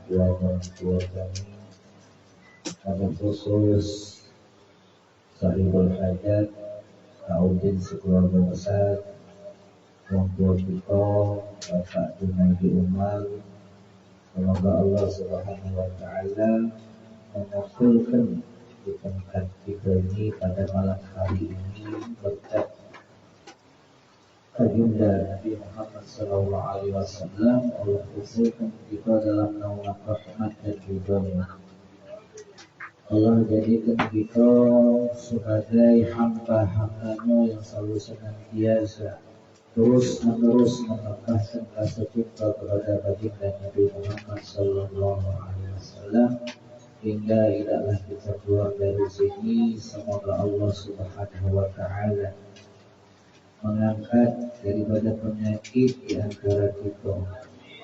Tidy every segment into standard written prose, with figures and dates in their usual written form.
dua orang tua kami, pada khusus sahibul hajat, Kaudin sekeluarga besar, orang tua kita, Bapak Junaidi Umar. Semoga Allah Subhanahu wa Ta'ala mengumpulkan di tempat kita ini pada malam hari ini berkat Baginda Nabi Muhammad Sallallahu Alaihi Wasallam. Allah kumpulkan kita dalam naungan rahmat dan ridhonya. Allah jadikan kita sebagai hamba-hambanya yang selalu senantiasa terus menerus menambahkan rasa cinta kepada baginda Nabi Muhammad Sallallahu Alaihi Wasallam hingga tidaklah kita keluar dari sini. Semoga Allah Subhanahu Wa Taala mengangkat daripada penyakit di antara kita.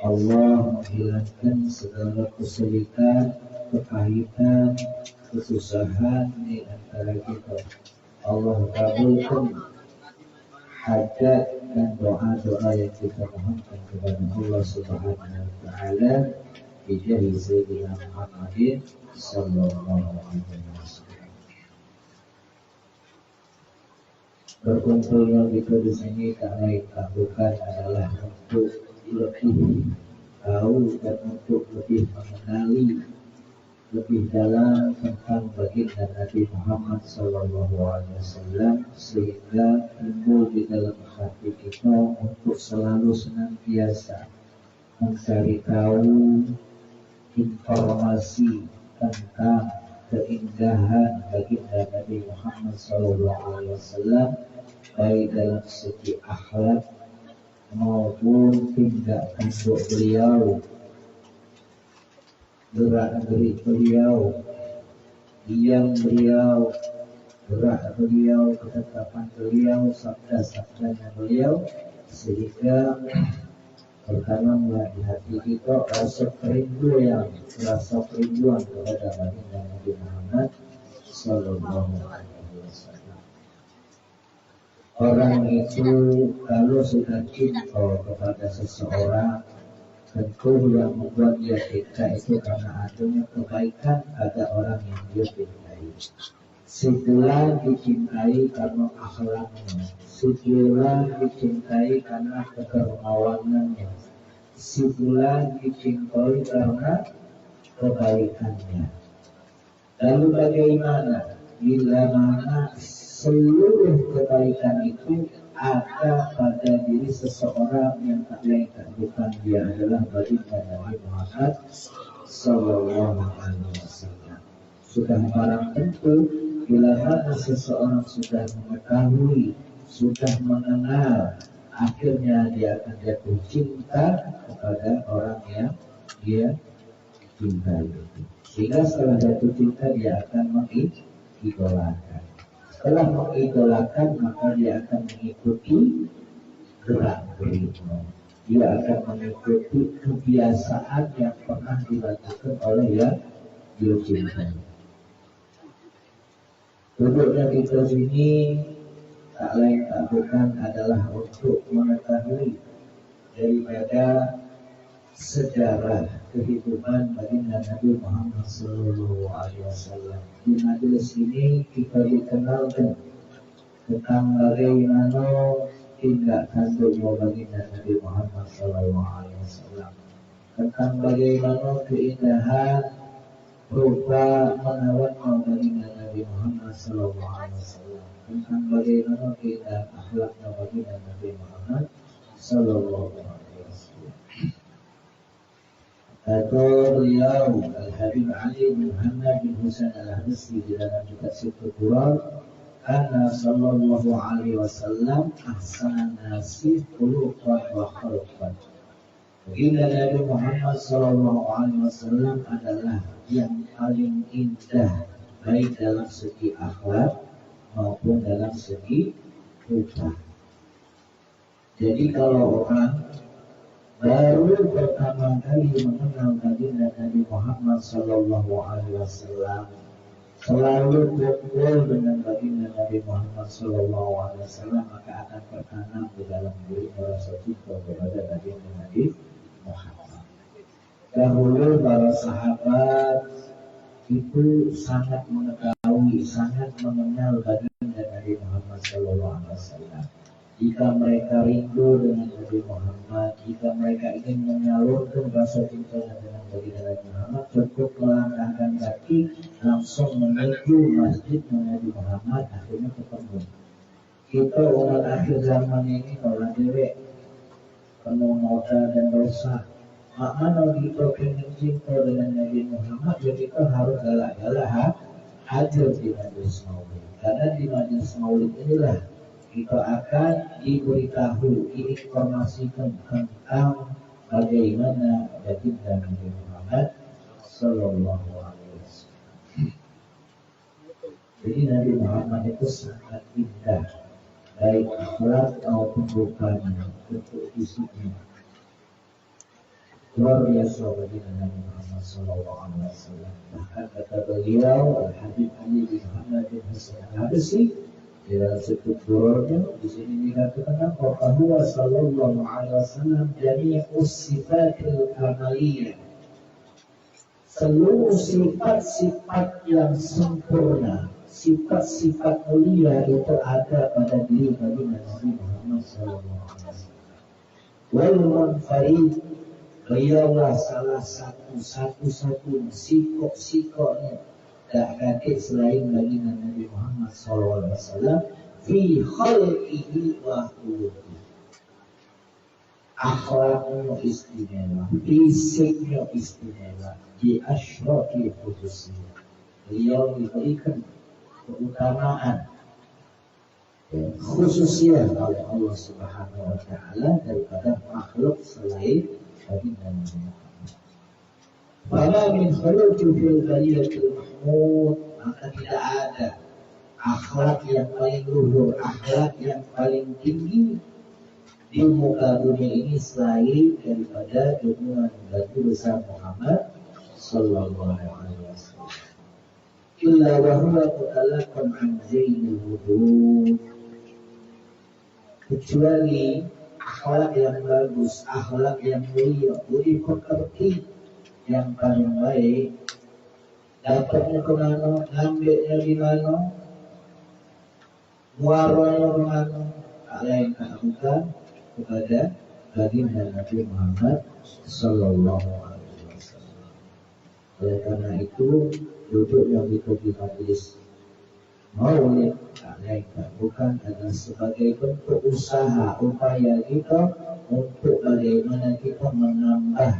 Allah menghilangkan segala kesulitan, kepahitan, kesusahan di antara kita. Allah kabulkan hajat dan doa-doa yang kita mohonkan kepada Allah Subhanahu wa Ta'ala bi jahi sayyidina Muhammadin sallallahu alaihi wasallam. Berkumpulnya kita di sini tak lain tak bukan adalah untuk lebih tahu dan untuk lebih mengenali lebih dalam tentang baginda Nabi Muhammad Sallallahu Alaihi Wasallam, sehingga timbul di dalam hati kita untuk selalu senantiasa mencari tahu informasi tentang keindahan baginda Nabi Muhammad Sallallahu Alaihi Wasallam, baik dalam segi akhlak maupun tindak tanduk beliau, gerak-gerik beliau, diam beliau, gerak beliau, ketetapan beliau, sabda-sabdanya beliau, sehingga bertanamlah di hati kita rasa kerinduan kepada baginda Nabi Muhammad Sallallahu Alaihi Wasallam. Orang itu kalau sudah cinta kepada seseorang, tentu yang membuat dia cinta itu karena adanya kebaikan pada orang yang dia cintai. Situlah dicintai karena akhlaknya, situlah dicintai karena kedermawanannya, situlah dicintai karena kebaikannya. Lalu bagaimana bila mana seluruh kebaikan itu ada pada diri seseorang yang tak lain tak bukan dia adalah baginda Nabi Muhammad Sallallahu Alaihi Wasallam. Sudah barang tentu bila mana seseorang sudah mengetahui, sudah mengenal, akhirnya dia akan jatuh cinta kepada orang yang dia cintai. Sehingga setelah jatuh cinta dia akan mengidolakan. Setelah mengidolakan, maka dia akan mengikuti gerak-geriknya. Dia akan mengikuti kebiasaan yang pernah dilakukan oleh yang dia cintai. Duduknya kita sini tak lain tak bukan adalah untuk mengetahui daripada sejarah kehidupan baginda Nabi Muhammad Sallallahu Alaihi Wasallam. Di majelis ini kita dikenalkan tentang bagaimana tindak tanduk baginda Nabi Muhammad Sallallahu Alaihi Wasallam, tentang bagaimana keindahan rupa menawan baginda Nabi Muhammad Sallallahu Alaihi Wasallam, tentang bagaimana keindahan akhlaknya baginda Nabi Muhammad Sallallahu Alaihi Wasallam. Atau beliau Al-Habib Ali bin Muhammad bin Husain Al-Ahmasi di dalam kitab Sifat Quran, Ana Sallallahu Alaihi Wasallam ahsanan nasi khuluqan wa khalqan. Baginda Nabi Muhammad Sallallahu Alaihi Wasallam adalah yang paling indah baik dalam segi akhlak maupun dalam segi rupa. Jadi kalau orang baru pertama kali mengenal baginda Nabi Muhammad Sallallahu Alaihi Wasallam, selalu kumpul dengan baginda Nabi Muhammad Sallallahu Alaihi Wasallam, maka akan tertanam di dalam diri rasa cinta kepada baginda Nabi Muhammad. Dahulu para sahabat itu sangat mengetahui, sangat mengenal baginda Nabi Muhammad SAW. Jika mereka rindu dengan Nabi Muhammad, jika mereka ingin menyalurkan rasa cintanya dengan baginda Nabi Muhammad, cukup melangkahkan kaki langsung menuju masjid Nabi Muhammad, akhirnya ketemu. Kita umat akhir zaman ini kalau dewek penuh noda dan dosa. Mana kita ingin cinta dengan Nabi Muhammad, jadi kita harus galak-galak hadir di Majlis Maulid. Karena di Majlis Maulid inilah kita akan diberitahu, diinformasikan tentang bagaimana baginda Nabi Muhammad Sallallahu Alaihi Wasallam. Jadi Nabi Muhammad itu sangat indah, baik akhlak maupun rupanya, bentuk fisiknya. Luar biasa baginda Nabi Muhammad Sallallahu Alaihi Wasallam. Bahkan kata beliau, Al-Habib Ali bin Muhammad bin Hasan Al-Habsyi, di dalam satu turunnya di sini dikatakan bahwa Sallallahu Alaihi Wasallam jami'us sifatil kamaliyah, seluruh sifat-sifat yang sempurna, sifat-sifat mulia itu ada pada diri baginda Nabi Muhammad Sallallahu Alaihi Wasallam. Wal munfarid, beliaulah salah satu-satunya sikok-sikoknya tak kakek selain baginda Nabi Muhammad SAW fi khalqihi wa khuluqihi. Akhlaknya istimewa, fisiknya istimewa, di asyraqi khususnya. Beliau diberikan keutamaan khususnya oleh Allah Subhanahu wa Ta'ala daripada makhluk selain baginda Nabi Muhammad. Fala min khuluqi fil bariyatil mahmud, maka tidak ada akhlak yang paling luhur, akhlak yang paling tinggi di muka bumi ini selain daripada junjungan Nabi besar Muhammad Sallallahu Alaihi Wasallam. Illa wa huwa mutalaqqan an zainil wujud, kecuali akhlak yang bagus, akhlak yang mulia, budi pekerti yang paling baik, dapatnya ke mana, ngambilnya di mana, muaranya ke mana, tak lain tak bukan kepada baginda Nabi Muhammad Sallallahu Alaihi Wasallam. Oleh karena itu, duduk yang di majlis Maulid tak lain tak bukan adalah sebagai bentuk usaha, upaya kita untuk bagaimana kita menambah,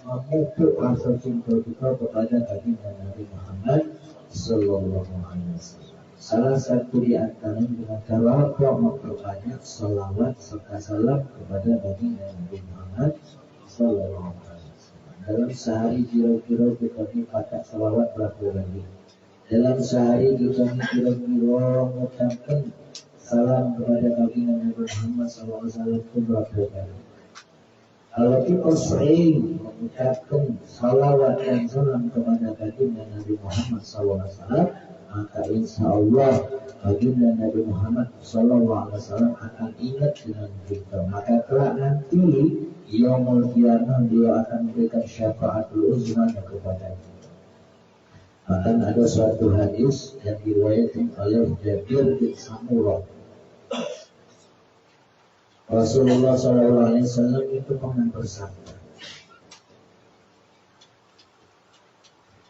memupuk rasa cinta kita kepada baginda Nabi Muhammad Sallallahu Alaihi Wasallam. Salah satu di antaranya dengan cara memperbanyak salawat serta salam kepada baginda Nabi Muhammad Sallallahu Alaihi Wasallam. Dalam sehari kira-kira kita baca salawat berapa kali? Dalam sehari kita kira-kira mengucapkan salam kepada baginda Nabi Muhammad Sallallahu Alaihi Wasallam itu berapa kali? Kalau kita sering mengucapkan salawat dan salam kepada baginda Nabi Muhammad Sallallahu Alaihi Wasallam, maka insya Allah baginda Nabi Muhammad Sallallahu Alaihi Wasallam akan ingat dengan kita. Maka kelak nanti yaumul qiyamah dia akan memberikan syafaatul uzma kepada kita. Bahkan ada suatu hadis yang diriwayatkan oleh Jabir bin Samurah. Rasulullah Sallallahu Alaihi Wasallam itu pernah bersabda,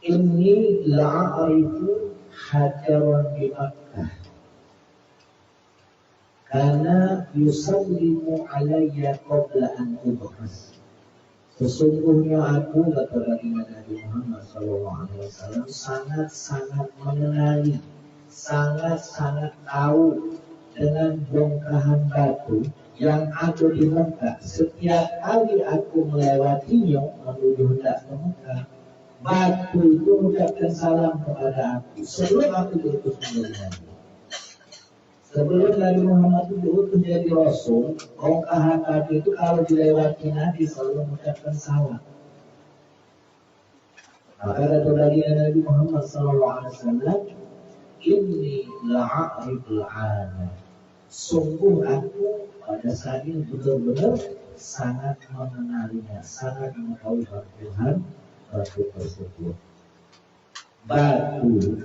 "Inni la'arifu hajaran di Makkah, karena yusallimu alayya qabla an ub'as." Sesungguhnya aku, kata baginda Nabi Muhammad SAW, sangat-sangat mengenali, sangat-sangat tahu dengan bongkahan batu yang ada di Mekah. Setiap kali aku melewatinya menuju hendak ke Mekah, batu itu mengucapkan salam kepada aku sebelum aku diutus menjadi Nabi. Sebelum Nabi Muhammad itu diutus jadi Rasul, bongkahan batu itu kalau dilewati Nabi selalu mengucapkan salam. Maka kata baginda Nabi Muhammad SAW, "Inni la'ariful 'ana." Sungguh aku pada saat ini benar-benar sangat mengenalinya, sangat mengetahui Tuhan Rasul tersebut. Batu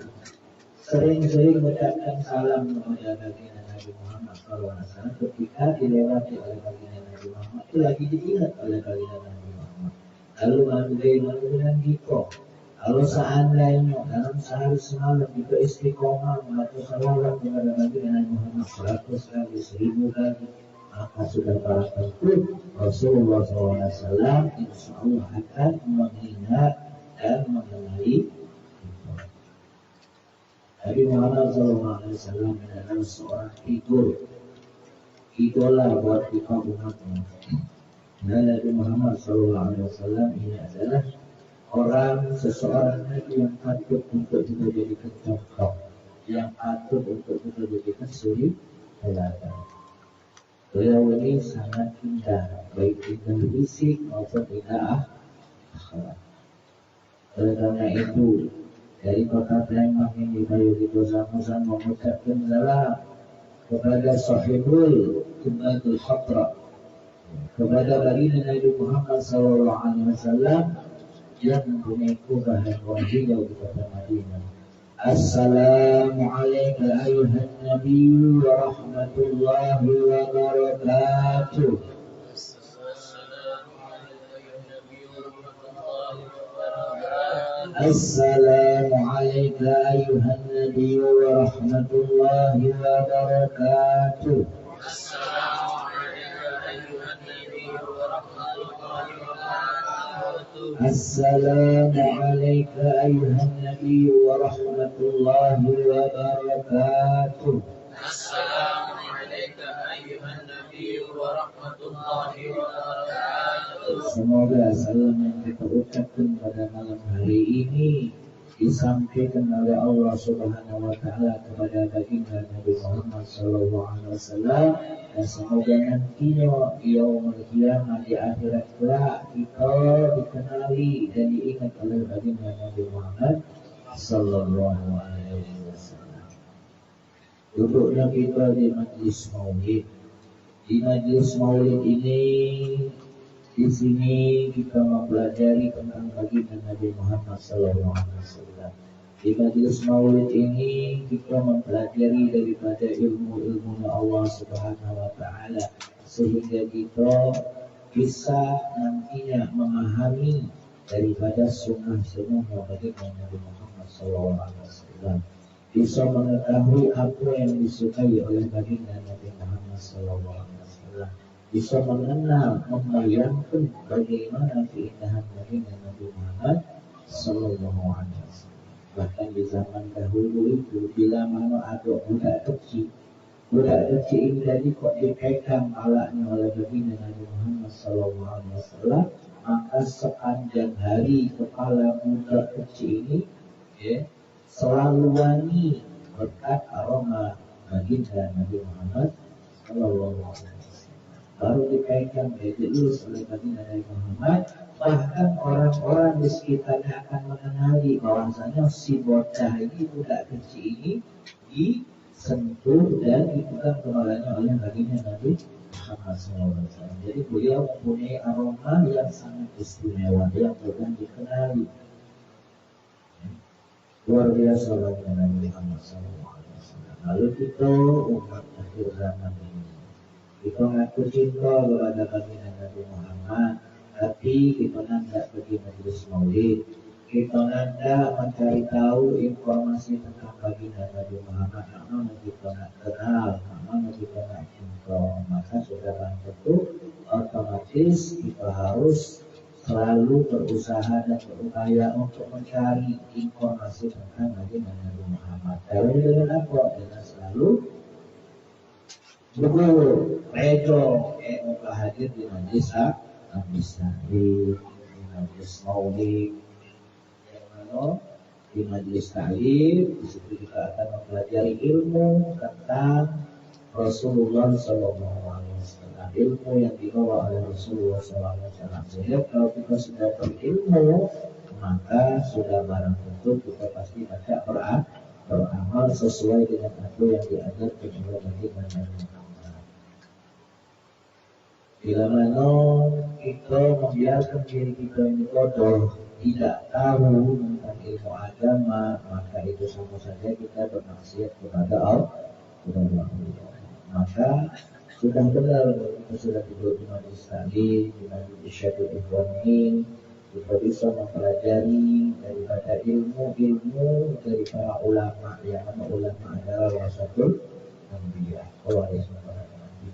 sering-sering mengucapkan salam kepada baginda Nabi Muhammad SAW ketika dilewati oleh baginda Nabi Muhammad, itu lagi diingat oleh baginda Nabi Muhammad. Lalu bagaimana dengan kita? Kalau seandainya dalam sehari semalam kita istiqomah membaca salawat kepada baginda Nabi Muhammad 100 kali, 1000 kali, maka sudah barang tentu Rasulullah SAW insya Allah akan mengingat dan mengenali kita. Nabi Muhammad SAW adalah seorang figur, idola buat kita umatnya. Dan Nabi Muhammad SAW ini adalah seseorang Nabi yang patut untuk kita jadikan contoh, yang patut untuk kita jadikan suri teladan. Beliau ini sangat indah, baik indah fisik maupun indah akhlak. Oleh karena itu, dari kota Palembang ini bayu kita sama-sama mengucapkan salam kepada sahibul Qiblatul Khatra, kepada baginda Nabi Muhammad SAW yang mempunyai kubah yang wajib di kota Madinah. Assalamualaikum ayuhan Nabi wa rahmatullahi wa barakatuh. Assalamualaikum ayuhan Nabi wa rahmatullahi wa barakatuh. Assalamualaikum ayuhan Nabi wa rahmatullahi wa barakatuh. Assalamualaikum ayuhan Nabi wa rahmatullahi wa barakatuh. Semoga salam yang kita ucapkan pada malam hari ini disampaikan oleh Allah Subhanahu wa taala kepada baginda Nabi Muhammad SAW, dan semoga nantinya yaumul qiyamah di akhirat kelak kita dikenali dan diingat oleh baginda Nabi Muhammad sallallahu alaihi wasallam. Duduknya kita di majlis maulid. Di majlis maulid ini, di sini kita mempelajari tentang baginda Nabi Muhammad SAW. Di majlis maulid ini kita mempelajari daripada ilmu-ilmu Allah Subhanahu wa taala, sehingga kita bisa nantinya memahami daripada sunnah-sunnah baginda Nabi Muhammad SAW. Bisa mengetahui apa yang disukai oleh baginda Nabi Muhammad SAW. Bisa mengenal, membayangkan bagaimana keindahan baginda Nabi Muhammad Sallallahu Alaihi Wasallam. Bahkan di zaman dahulu itu, bila mana ada budak kecil ini tadi kok dipegang palanya oleh baginda Nabi Muhammad Sallallahu Alaihi Wasallam, maka sepanjang hari kepala budak kecil ini selalu wangi berkat aroma baginda Nabi Muhammad Sallallahu Alaihi Wasallam. Baru dikaitkan dilulus oleh baginda Nabi Muhammad, bahkan orang-orang di sekitarnya akan mengenali bahwasanya si bocah ini, budak kecil ini disentuh dan dipegang kepalanya oleh baginda Nabi Muhammad SAW. Jadi beliau mempunyai aroma yang sangat istimewa yang bukan dikenali. Luar biasa baginda Nabi Muhammad SAW. Lalu kita umat akhir zaman ini, kita mengaku cinta kepada baginda Nabi Muhammad, tapi kita tidak pergi majlis maulid, kita tidak mencari tahu informasi tentang baginda Nabi Muhammad, mana kita nak kenal, mana kita nak cinta, maka sudah tentu otomatis kita harus selalu berusaha dan berupaya untuk mencari informasi tentang baginda Nabi Muhammad. Caranya dengan apa? Dengan selalu berguru, rejo, untuk hadir di majlis di majlis maulid, yang mana di majlis ta'lim. Di situ kita akan mempelajari ilmu tentang Rasulullah SAW, ilmu yang dibawa oleh Rasulullah SAW. Sehingga kalau kita sudah berilmu, maka sudah barang tentu kita pasti baca beramal sesuai dengan apa yang diajarkan oleh baginda Nabi Muhammad. Bila mana kita membiarkan diri kita ini bodoh, tidak tahu tentang ilmu agama, maka itu sama saja kita bermaksiat kepada Allah. Maka sudah benar kita sudah duduk di majelis taklim, di majelis isyadul ikhwanin, kita bisa mempelajari daripada ilmu-ilmu dari para ulama, yang mana ulama adalah warasatul anbiya, pewaris para nabi.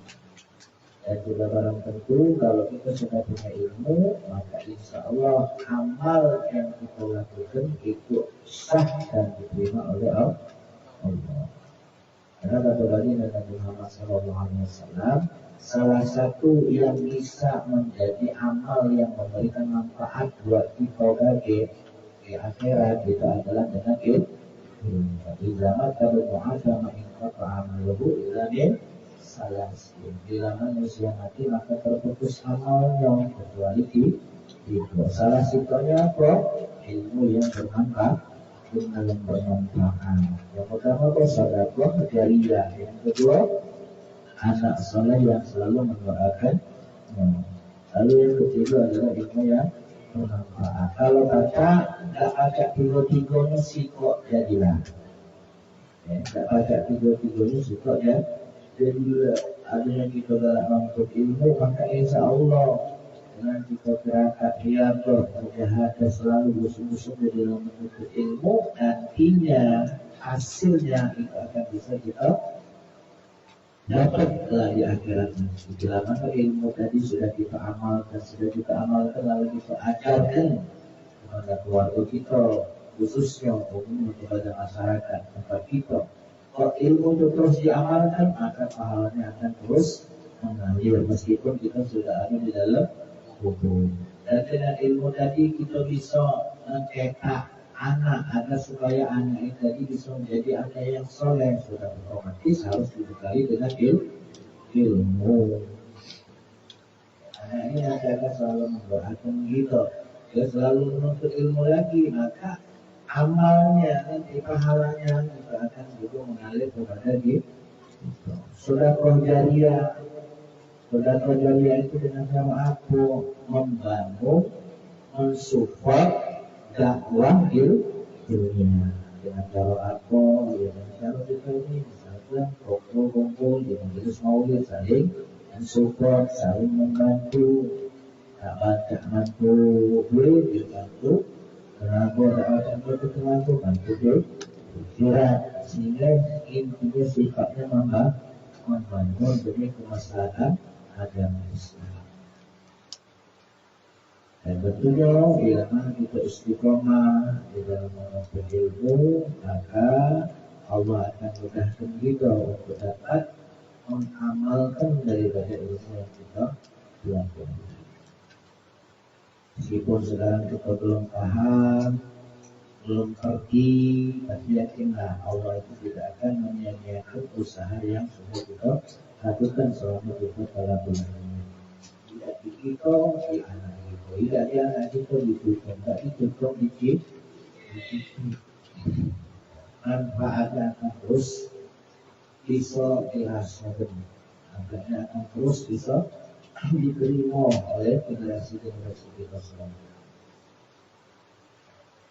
Dan juga barang tentu kalau kita sudah punya ilmu, maka insya Allah amal yang kita lakukan itu sah dan diterima oleh Allah. Karena kata Nabi Muhammad SAW, salah satu yang bisa menjadi amal yang memberikan manfaat buat kita di akhirat itu adalah dengan ilmu. Di zaman Nabi Muhammad SAW ilamin salah. Bila manusia mati maka terputus amalnya kecuali itu. Salah satunya apa? Ilmu yang bermanfaat. Yang bermanfaat. Yang pertama sedekah jariyah. Yang kedua anak soleh yang selalu mendoakan. Lalu yang ketiga adalah ilmu yang bermanfaat. Kalau nggak baca tiga-tiganya sih kok jadilah. Nggak baca tiga-tiganya sih kok ya. Jadi adanya kita dalam menuntut ilmu, maka insya Allah dengan kita berangkat riadah, berjahadah selalu bersungguh-sungguh dalam menuntut ilmu, nantinya hasilnya itu akan bisa kita dapatlah di akhirat nanti. Bila mana ilmu tadi sudah kita amalkan, lalu kita ajarkan kepada keluarga kita, khususnya umumnya kepada masyarakat tempat kita. Kalau ilmu itu terus diamalkan, maka pahalanya akan terus mengalir meskipun kita sudah ada di dalam kubur. Dan dengan ilmu tadi kita bisa mencetak anak agar supaya anak itu tadi bisa menjadi anak yang soleh. Sudah otomatis harus dibekali dengan ilmu. Anak ini akan selalu mendoakan gitu. Dia selalu menuntut ilmu lagi, maka amalnya nanti pahalanya juga akan juga mengalir kepada dia. Sedekah jariyah itu dengan cara apa? Membangun, mensupport dakwah ilmiah. Dengan cara apa? Ya dengan cara kita ini misalkan kumpul di majelis maulid, saling mensupport, saling membantu. Baca mantu boleh dibantu. Kenapa ada bantu pikiran sehingga intinya sifatnya membangun demi kemaslahatan agama Islam. Dan tentunya bila mana kita istiqomah di dalam menuntut ilmu, maka Allah akan mudahkan kita untuk dapat mengamalkan daripada ilmu yang kita pelajari. Meskipun sekarang kita belum paham, belum ngerti, tapi yakinlah Allah itu tidak akan menyia-nyiakan usaha yang sudah kita lakukan selama kita dalam bulan ini. Tidak di kita, di anak kita. Tidak di anak kita, di kita. Tidak di kita, di kita. Manfaatnya akan terus bisa dirasakan. Manfaatnya akan terus bisa diterima oleh generasi-generasi kita selanjutnya.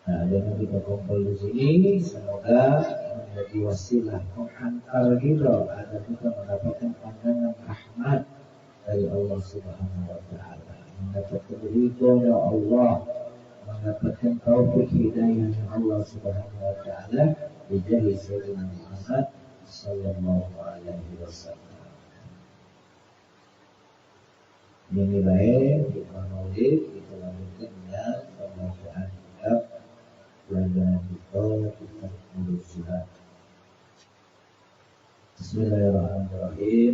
Nah, dengan kita kumpul di sini, semoga menjadi wasilah menghantar kita agar kita mendapatkan pandangan rahmat dari Allah Subhanahu Wa Taala, mendapatkan ridhonya Allah, mendapatkan taufik hidayah Allah Subhanahu Wa Taala di jalan Sayyidina Muhammad Sallallahu Alaihi Wasallam. Ini baik di maulid kita lanjutkan dengan pembacaan kitab pelajaran kita surat. Bismillahirrahmanirrahim.